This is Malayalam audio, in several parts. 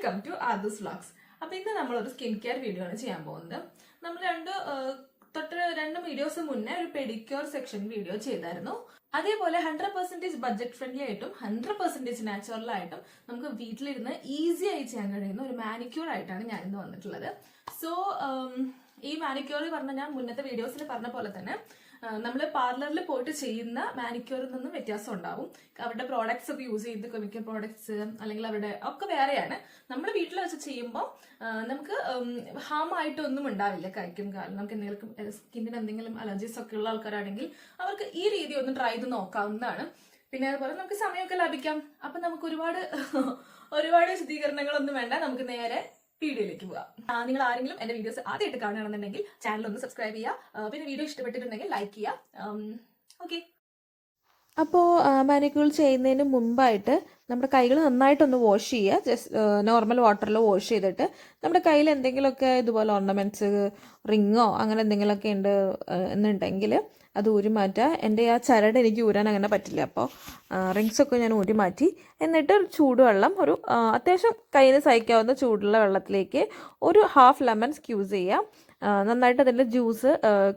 Welcome to Aadhu's vlogs. അപ്പോൾ ഇന്ന് നമ്മളൊരു സ്കിൻ കെയർ വീഡിയോ ആണ് ചെയ്യാൻ പോകുന്നത്. നമ്മൾ രണ്ട് വീഡിയോസ് മുന്നേ ഒരു പെഡിക്യൂർ സെക്ഷൻ വീഡിയോ ചെയ്തായിരുന്നു. അതേപോലെ 100% ബഡ്ജറ്റ് ഫ്രണ്ട്ലി ആയിട്ടും 100% നാച്ചുറൽ ആയിട്ടും നമുക്ക് വീട്ടിലിരുന്ന് ഈസി ആയി ചെയ്യാൻ കഴിയുന്ന ഒരു മാനിക്യൂർ ആയിട്ടാണ് ഞാൻ ഇന്ന് വന്നിട്ടുള്ളത്. സോ ഈ മാനിക്യൂർ പറഞ്ഞ ഞാൻ മുന്നത്തെ വീഡിയോസിൽ പറഞ്ഞ പോലെ തന്നെ നമ്മൾ പാർലറിൽ പോയിട്ട് ചെയ്യുന്ന മാനിക്യൂറിൽ നിന്നും വ്യത്യാസം ഉണ്ടാവും. അവരുടെ പ്രോഡക്ട്സ് ഒക്കെ യൂസ് ചെയ്ത് കെമിക്കൽ പ്രോഡക്ട്സ് അല്ലെങ്കിൽ അവരുടെ ഒക്കെ വേറെയാണ്. നമ്മൾ വീട്ടിൽ വെച്ച് ചെയ്യുമ്പോൾ നമുക്ക് ഹാം ആയിട്ടൊന്നും ഉണ്ടാവില്ല കൈക്കും കാലും. നമുക്ക് എന്തെങ്കിലും സ്കിന്നിന് എന്തെങ്കിലും അലർജീസ് ഒക്കെ ഉള്ള ആൾക്കാരാണെങ്കിൽ അവർക്ക് ഈ രീതി ഒന്ന് ട്രൈ ചെയ്ത് നോക്കാവുന്നതാണ്. പിന്നെ അതുപോലെ നമുക്ക് സമയമൊക്കെ ലാഭിക്കാം. അപ്പൊ നമുക്ക് ഒരുപാട് വിശദീകരണങ്ങളൊന്നും വേണ്ട, നമുക്ക് നേരെ വീഡിയോയിലേക്ക് പോകാം. നിങ്ങൾ ആരെങ്കിലും എന്റെ വീഡിയോസ് ആദ്യമായിട്ട് കാണുകയാണെന്നുണ്ടെങ്കിൽ ചാനൽ ഒന്ന് സബ്സ്ക്രൈബ് ചെയ്യുക. പിന്നെ വീഡിയോ ഇഷ്ടപ്പെട്ടിട്ടുണ്ടെങ്കിൽ ലൈക്ക് ചെയ്യുക. ഓക്കെ. അപ്പോൾ മാനിക്യൂർ ചെയ്യുന്നതിന് മുമ്പായിട്ട് നമ്മുടെ കൈകൾ നന്നായിട്ടൊന്ന് വാഷ് ചെയ്യുക. ജസ്റ്റ് നോർമൽ വാട്ടറിൽ വാഷ് ചെയ്തിട്ട് നമ്മുടെ കയ്യിൽ എന്തെങ്കിലുമൊക്കെ ഇതുപോലെ ഓർണമെൻറ്റ്സ്, റിങ്ങോ അങ്ങനെ എന്തെങ്കിലുമൊക്കെ ഉണ്ട് എന്നുണ്ടെങ്കിൽ അത് ഊരി മാറ്റുക. എൻ്റെ ആ ചരട് എനിക്ക് ഊരാൻ അങ്ങനെ പറ്റില്ല, അപ്പോൾ റിങ്സൊക്കെ ഞാൻ ഊരി മാറ്റി. എന്നിട്ട് ചൂടുവെള്ളം ഒരു അത്യാവശ്യം കയ്യിൽ സഹിക്കാവുന്ന ചൂടുള്ള വെള്ളത്തിലേക്ക് ഒരു ഹാഫ് ലെമൺ സ്ക്യൂസ് ചെയ്യുക. നന്നായിട്ട് അതിൻ്റെ ജ്യൂസ്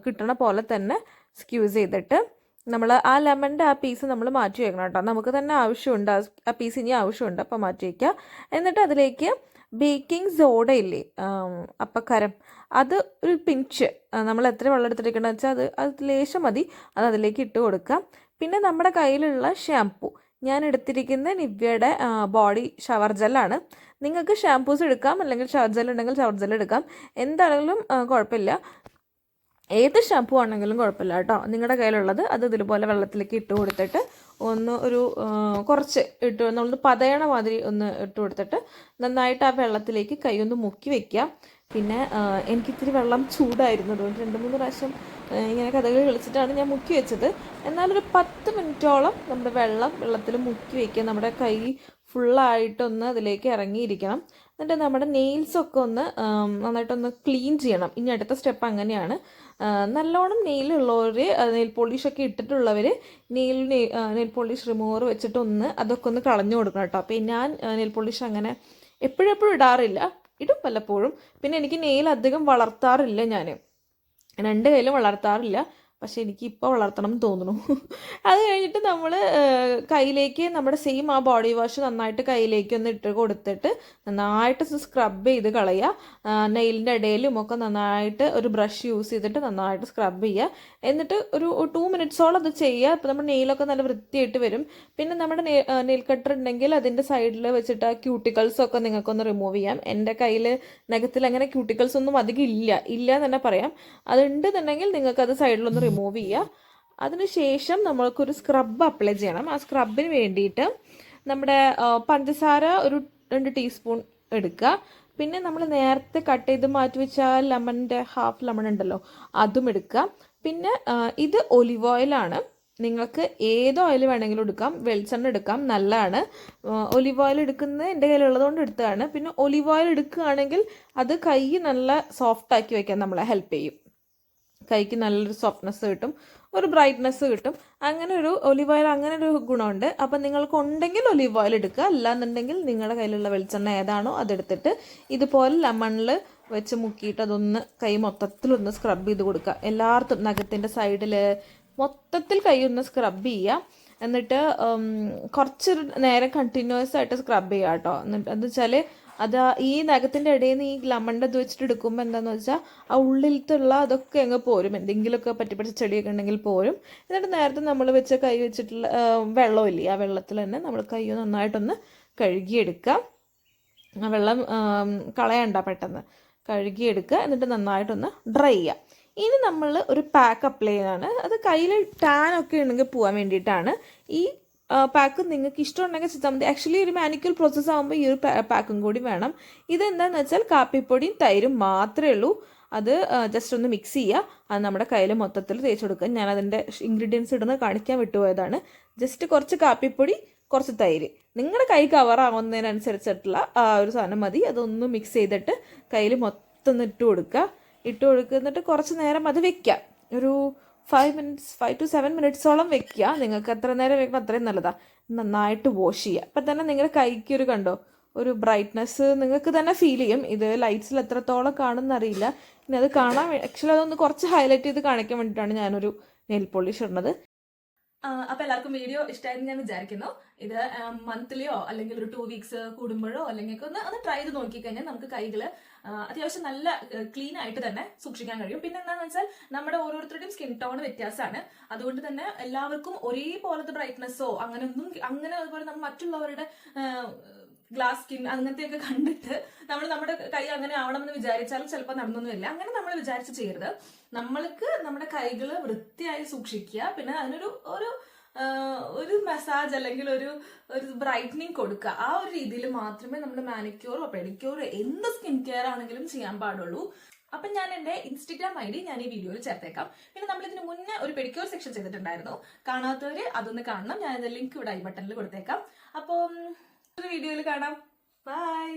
കിട്ടണ പോലെ തന്നെ സ്ക്യൂസ് ചെയ്തിട്ട് നമ്മൾ ആ ലെമണിൻ്റെ ആ പീസ് നമ്മൾ മാറ്റി വയ്ക്കണം കേട്ടോ. നമുക്ക് തന്നെ ആവശ്യമുണ്ട്, ആ പീസ് ഇനി ആവശ്യമുണ്ട്, അപ്പോൾ മാറ്റി വയ്ക്കുക. എന്നിട്ട് അതിലേക്ക് ബേക്കിംഗ് സോഡ ഇല്ലേ, അപ്പക്കരം, അത് ഒരു പിഞ്ച്, നമ്മൾ എത്ര വെള്ളം എടുത്തിരിക്കണമെന്ന് വെച്ചാൽ അത് ലേശം മതി, അത് അതിലേക്ക് ഇട്ട് കൊടുക്കാം. പിന്നെ നമ്മുടെ കയ്യിലുള്ള ഷാംപൂ, ഞാൻ എടുത്തിരിക്കുന്ന നിവ്യയുടെ ബോഡി ഷവർ ജെല്ലാണ്. നിങ്ങൾക്ക് ഷാംപൂസ് എടുക്കാം, അല്ലെങ്കിൽ ഷവർ ജെൽ ഉണ്ടെങ്കിൽ ഷവർ ജെൽ എടുക്കാം, എന്താണെങ്കിലും കുഴപ്പമില്ല. ഏത് ഷാമ്പൂ ആണെങ്കിലും കുഴപ്പമില്ല കേട്ടോ. നിങ്ങളുടെ കയ്യിലുള്ളത് അത് ഇതുപോലെ വെള്ളത്തിലേക്ക് ഇട്ട് കൊടുത്തിട്ട് കുറച്ച് നമ്മൾ പതയണ മാതിരി ഒന്ന് ഇട്ട് കൊടുത്തിട്ട് നന്നായിട്ട് ആ വെള്ളത്തിലേക്ക് കൈ ഒന്ന് മുക്കി വെക്കുക. പിന്നെ എനിക്കിത്തിരി വെള്ളം ചൂടായിരുന്നു, അതുകൊണ്ട് 2-3 പ്രാവശ്യം ഇങ്ങനെ കഥകളി കളിച്ചിട്ടാണ് ഞാൻ മുക്കി വെച്ചത്. എന്നാലൊരു 10 മിനിറ്റോളം നമ്മുടെ വെള്ളത്തിൽ മുക്കി വയ്ക്കുക. നമ്മുടെ കൈ ഫുള്ളായിട്ടൊന്ന് അതിലേക്ക് ഇറങ്ങിയിരിക്കണം. എന്നിട്ട് നമ്മുടെ നെയിൽസൊക്കെ ഒന്ന് നന്നായിട്ടൊന്ന് ക്ലീൻ ചെയ്യണം. ഇനി അടുത്ത സ്റ്റെപ്പ് അങ്ങനെയാണ്. നല്ലോണം നെയിലുള്ളവർ, നെയിൽ പോളിഷൊക്കെ ഇട്ടിട്ടുള്ളവർ നെയിൽ പോളിഷ് റിമൂവർ വെച്ചിട്ടൊന്ന് അതൊക്കെ ഒന്ന് കളഞ്ഞു കൊടുക്കണം കേട്ടോ. അപ്പോൾ ഞാൻ നെയിൽ പോളിഷ് അങ്ങനെ എപ്പോഴും ഇടാറില്ല, ഇടും വല്ലപ്പോഴും. പിന്നെ എനിക്ക് നെയിൽ അധികം വളർത്താറില്ല, ഞാൻ 2 കയ്യിലും വളർത്താറില്ല, പക്ഷെ എനിക്കിപ്പോൾ വളർത്തണം എന്ന് തോന്നുന്നു. അത് കഴിഞ്ഞിട്ട് നമ്മൾ കയ്യിലേക്ക് നമ്മുടെ സെയിം ആ ബോഡി വാഷ് നന്നായിട്ട് കയ്യിലേക്ക് ഒന്ന് ഇട്ട് കൊടുത്തിട്ട് നന്നായിട്ട് സ്ക്രബ് ചെയ്ത് കളയുക. നെയിലിൻ്റെ ഇടയിലും ഒക്കെ നന്നായിട്ട് ഒരു ബ്രഷ് യൂസ് ചെയ്തിട്ട് നന്നായിട്ട് സ്ക്രബ് ചെയ്യുക. എന്നിട്ട് ഒരു 2 മിനിറ്റ്സോളം അത് ചെയ്യുക. അപ്പോൾ നമ്മുടെ നെയിലൊക്കെ നല്ല വൃത്തിയായിട്ട് വരും. പിന്നെ നമ്മുടെ നെയിൽ കട്ടർ ഉണ്ടെങ്കിൽ അതിൻ്റെ സൈഡിൽ വെച്ചിട്ട് ആ ക്യൂട്ടിക്കൾസൊക്കെ നിങ്ങൾക്കൊന്ന് റിമൂവ് ചെയ്യാം. എൻ്റെ കയ്യിൽ നഖത്തിൽ അങ്ങനെ ക്യൂട്ടിക്കൽസ് ഒന്നും അധികം ഇല്ല എന്ന് തന്നെ പറയാം. അതുണ്ടെന്നുണ്ടെങ്കിൽ നിങ്ങൾക്കത് സൈഡിലൊന്ന് റിമൂവ് ചെയ്യുക. അതിനുശേഷം നമ്മൾക്കൊരു സ്ക്രബ് അപ്ലൈ ചെയ്യണം. ആ സ്ക്രബിന് വേണ്ടിയിട്ട് നമ്മുടെ പഞ്ചസാര ഒരു 2 ടീസ്പൂൺ എടുക്കുക. പിന്നെ നമ്മൾ നേരത്തെ കട്ട് ചെയ്ത് മാറ്റി വെച്ച ലെമണിൻ്റെ ഹാഫ് ലെമൺ ഉണ്ടല്ലോ, അതും എടുക്കുക. പിന്നെ ഇത് ഒലിവ് ഓയിലാണ്. നിങ്ങൾക്ക് ഏത് ഓയിൽ വേണമെങ്കിലും എടുക്കാം, വെളിച്ചെണ്ണ എടുക്കാം, നല്ലതാണ്. ഒലിവ് ഓയിൽ എടുക്കുന്നത് എൻ്റെ കയ്യിലുള്ളതുകൊണ്ട് എടുത്തതാണ്. പിന്നെ ഒലിവ് ഓയിൽ എടുക്കുകയാണെങ്കിൽ അത് കൈ നല്ല സോഫ്റ്റാക്കി വയ്ക്കാൻ നമ്മളെ ഹെൽപ്പ് ചെയ്യും. കൈക്ക് നല്ലൊരു സോഫ്റ്റ്നെസ് കിട്ടും, ഒരു ബ്രൈറ്റ്നെസ് കിട്ടും. അങ്ങനെ ഒരു ഒലിവ് ഓയിൽ അങ്ങനെ ഒരു ഗുണമുണ്ട്. അപ്പം നിങ്ങൾക്ക് ഉണ്ടെങ്കിൽ ഒലിവ് ഓയിൽ എടുക്കുക, അല്ലാന്നുണ്ടെങ്കിൽ നിങ്ങളുടെ കയ്യിലുള്ള വെളിച്ചെണ്ണ ഏതാണോ അതെടുത്തിട്ട് ഇതുപോലെ ലെമണിൽ വെച്ച് മുക്കിയിട്ട് അതൊന്ന് കൈ മൊത്തത്തിലൊന്ന് സ്ക്രബ് ചെയ്ത് കൊടുക്കുക. എല്ലായിടത്തും നഖത്തിൻ്റെ സൈഡിൽ മൊത്തത്തിൽ കൈ ഒന്ന് സ്ക്രബ് ചെയ്യുക. എന്നിട്ട് കുറച്ച് നേരം കണ്ടിന്യൂസ് ആയിട്ട് സ്ക്രബ് ചെയ്യുക കേട്ടോ. എന്നിട്ട് എന്താ വെച്ചാൽ അത് ഈ നഖത്തിൻ്റെ ഇടയിൽ നിന്ന് ഈ ലെമണിൻ്റെ ഇത് വെച്ചിട്ട് എടുക്കുമ്പോൾ എന്താണെന്ന് വെച്ചാൽ ആ ഉള്ളിലത്തുള്ള അതൊക്കെ അങ്ങ് പോരും, എന്തെങ്കിലുമൊക്കെ പറ്റിപ്പിടിച്ച ചെടിയൊക്കെ ഉണ്ടെങ്കിൽ പോരും. എന്നിട്ട് നേരത്തെ നമ്മൾ വെച്ച കൈ വെച്ചിട്ടുള്ള വെള്ളമില്ലേ, ആ വെള്ളത്തിൽ തന്നെ നമ്മൾ കൈ നന്നായിട്ടൊന്ന് കഴുകിയെടുക്കുക. ആ വെള്ളം കളയണ്ട, പെട്ടെന്ന് കഴുകിയെടുക്കുക. എന്നിട്ട് നന്നായിട്ടൊന്ന് ഡ്രൈ ചെയ്യുക. ഇനി നമ്മൾ ഒരു പാക്ക് അപ്ലൈ ചെയ്യാണ്. അത് കയ്യിൽ ടാനൊക്കെ ഉണ്ടെങ്കിൽ പോകാൻ വേണ്ടിയിട്ടാണ്. ഈ പാക്ക് നിങ്ങൾക്ക് ഇഷ്ടമുണ്ടെങ്കിൽ ചെയ്താൽ മതി. ആക്ച്വലി ഒരു മാനിക്യൂർ പ്രോസസ്സ് ആകുമ്പോൾ ഈ ഒരു പാക്കും കൂടി വേണം. ഇതെന്താണെന്ന് വെച്ചാൽ കാപ്പിപ്പൊടിയും തൈരും മാത്രമേ ഉള്ളൂ. അത് ജസ്റ്റ് ഒന്ന് മിക്സ് ചെയ്യുക. അത് നമ്മുടെ കയ്യിൽ മൊത്തത്തിൽ തേച്ച് കൊടുക്കുക. ഞാൻ അതിൻ്റെ ഇൻഗ്രീഡിയൻസ് ഇടുന്നത് കാണിക്കാൻ വിട്ടുപോയതാണ്. ജസ്റ്റ് കുറച്ച് കാപ്പിപ്പൊടി, കുറച്ച് തൈര്, നിങ്ങളുടെ കൈ കവർ ആവുന്നതിനനുസരിച്ചിട്ടുള്ള ആ ഒരു സാധനം മതി. അതൊന്ന് മിക്സ് ചെയ്തിട്ട് കയ്യിൽ മൊത്തം ഇട്ട് കൊടുക്കുക. എന്നിട്ട് കുറച്ച് നേരം അത് വെക്കുക. ഒരു 5 to 7 മിനിറ്റ്സോളം വെക്കുക. നിങ്ങൾക്ക് എത്ര നേരം വെക്കണം അത്രയും നല്ലതാണ്. നന്നായിട്ട് വാഷ് ചെയ്യുക. അപ്പം തന്നെ നിങ്ങളുടെ കൈക്കൊരു കണ്ടോ ഒരു ബ്രൈറ്റ്നെസ് നിങ്ങൾക്ക് തന്നെ ഫീൽ ചെയ്യും. ഇത് ലൈറ്റ്സിൽ എത്രത്തോളം കാണുമെന്നറിയില്ല. ഇനി അത് കാണാൻ ആക്ച്വലി അതൊന്ന് കുറച്ച് ഹൈലൈറ്റ് ചെയ്ത് കാണിക്കാൻ വേണ്ടിയിട്ടാണ് ഞാനൊരു നെയിൽ പോളിഷ് ഇടുന്നത്. അപ്പൊ എല്ലാവർക്കും വീഡിയോ ഇഷ്ടമായിരുന്നു ഞാൻ വിചാരിക്കുന്നു. ഇത് മന്ത്ലിയോ അല്ലെങ്കിൽ ഒരു 2 വീക്സ് കൂടുമ്പോഴോ അല്ലെങ്കിൽ ഒന്ന് ട്രൈ ചെയ്ത് നോക്കിക്കഴിഞ്ഞാൽ നമുക്ക് കൈകള് അത്യാവശ്യം നല്ല ക്ലീൻ ആയിട്ട് തന്നെ സൂക്ഷിക്കാൻ കഴിയും. പിന്നെ എന്താണെന്ന് വെച്ചാൽ നമ്മുടെ ഓരോരുത്തരുടെയും സ്കിൻ ടോൺ വ്യത്യാസമാണ്. അതുകൊണ്ട് തന്നെ എല്ലാവർക്കും ഒരേപോലത്തെ ബ്രൈറ്റ്നെസ്സോ അങ്ങനെ അതുപോലെ നമ്മൾ മറ്റുള്ളവരുടെ ഗ്ലാസ് സ്കിൻ അങ്ങനത്തെയൊക്കെ കണ്ടിട്ട് നമ്മുടെ കൈ അങ്ങനെ ആവണമെന്ന് വിചാരിച്ചാലും ചിലപ്പോൾ നടന്നൊന്നുമില്ല. അങ്ങനെ നമ്മൾ വിചാരിച്ച് ചെയ്യരുത്. നമ്മൾക്ക് നമ്മുടെ കൈകള് വൃത്തിയായി സൂക്ഷിക്കുക. പിന്നെ അതിനൊരു ഒരു മസാജ് അല്ലെങ്കിൽ ഒരു ബ്രൈറ്റനിങ് കൊടുക്കുക. ആ ഒരു രീതിയിൽ മാത്രമേ നമ്മൾ മാനിക്യൂറോ പെഡിക്യൂറോ എന്ത് സ്കിൻ കെയർ ആണെങ്കിലും ചെയ്യാൻ പാടുള്ളൂ. അപ്പം ഞാൻ എൻ്റെ ഇൻസ്റ്റഗ്രാം ID ഞാൻ ഈ വീഡിയോയിൽ ചേർത്തേക്കാം. പിന്നെ നമ്മൾ ഇതിന് മുന്നേ ഒരു പെഡിക്യൂർ സെക്ഷൻ ചെയ്തിട്ടുണ്ടായിരുന്നു. കാണാത്തവര് അതൊന്ന് കാണണം. ഞാൻ ലിങ്ക് ഇവിടെ ഐ ബട്ടണിൽ കൊടുത്തേക്കാം. അപ്പം ഒരു വീഡിയോയിൽ കാണാം. ബൈ.